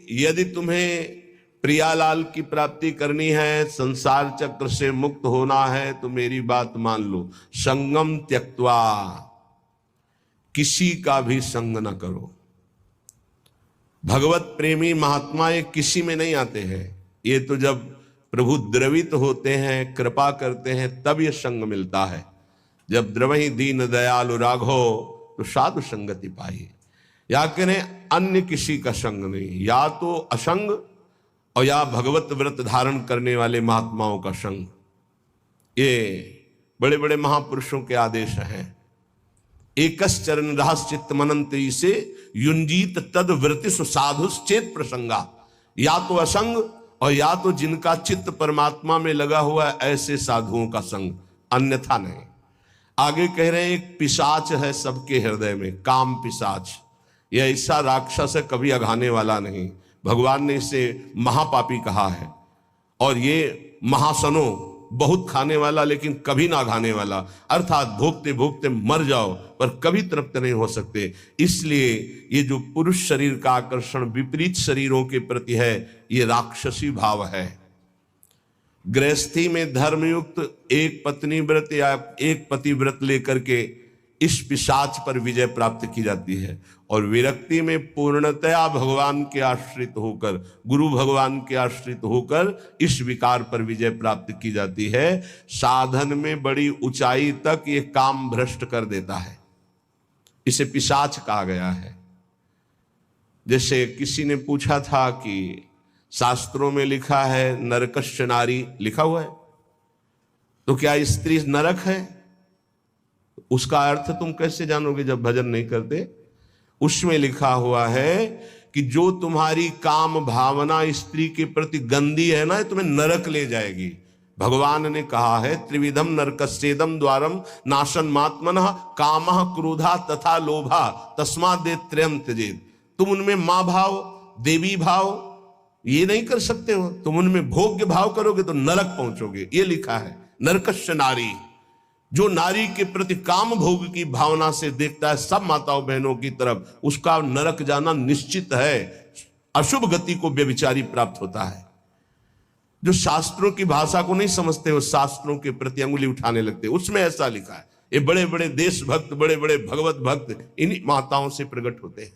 यदि तुम्हें प्रियालाल की प्राप्ति करनी है, संसार चक्र से मुक्त होना है, तो मेरी बात मान लो, संगम त्यक्त्वा, किसी का भी संग न करो। भगवत प्रेमी महात्मा ये किसी में नहीं आते हैं, ये तो जब प्रभु द्रवित होते हैं, कृपा करते हैं, तब ये संग मिलता है। जब द्रवहि दीन दयालु राघो तो साधु संगति पाई। या करें अन्य किसी का संग नहीं, या तो असंग और या भगवत व्रत धारण करने वाले महात्माओं का संग। ये बड़े बड़े महापुरुषों के आदेश हैं। एकस चरण रहस चित्त मनंत्री से युंजीत तद वृत्ति साधुश्चेत प्रसंगा। या तो असंग और या तो जिनका चित्त परमात्मा में लगा हुआ है, ऐसे साधुओं का संग, अन्यथा नहीं। आगे कह रहे हैं एक पिशाच है सबके हृदय में, काम पिशाच। यह ऐसा राक्षस है, कभी अघाने वाला नहीं। भगवान ने इसे महापापी कहा है। और ये महासनो, बहुत खाने वाला लेकिन कभी ना खाने वाला, अर्थात भोगते भोगते मर जाओ पर कभी तृप्त नहीं हो सकते। इसलिए ये जो पुरुष शरीर का आकर्षण विपरीत शरीरों के प्रति है, ये राक्षसी भाव है। गृहस्थी में धर्मयुक्त एक पत्नी व्रत या एक पति व्रत लेकर के इस पिशाच पर विजय प्राप्त की जाती है। और विरक्ति में पूर्णतया भगवान के आश्रित होकर, गुरु भगवान के आश्रित होकर इस विकार पर विजय प्राप्त की जाती है। साधन में बड़ी ऊंचाई तक ये काम भ्रष्ट कर देता है, इसे पिशाच कहा गया है। जैसे किसी ने पूछा था कि शास्त्रों में लिखा है नरकश्च नारी, लिखा हुआ है, तो क्या स्त्री नरक है? उसका अर्थ तुम कैसे जानोगे जब भजन नहीं करते? उसमें लिखा हुआ है कि जो तुम्हारी काम भावना स्त्री के प्रति गंदी है ना, तुम्हें नरक ले जाएगी। भगवान ने कहा है त्रिविधम नरकस्येदम द्वारम नाशन मात्मनः कामः क्रोधा तथा लोभा तस्माद् त्रयं त्यजेत्। तुम उनमें मां भाव, देवी भाव ये नहीं कर सकते हो, तुम उनमें भोग्य भाव करोगे तो नरक पहुंचोगे। ये लिखा है नरकश्च नारी। जो नारी के प्रति काम भोग की भावना से देखता है सब माताओं बहनों की तरफ, उसका नरक जाना निश्चित है। अशुभ गति को व्यभिचारी प्राप्त होता है। जो शास्त्रों की भाषा को नहीं समझते वो शास्त्रों के प्रति अंगुली उठाने लगते, उसमें ऐसा लिखा है। ये बड़े बड़े देशभक्त, बड़े बड़े भगवत भक्त इन्हीं माताओं से प्रकट होते हैं।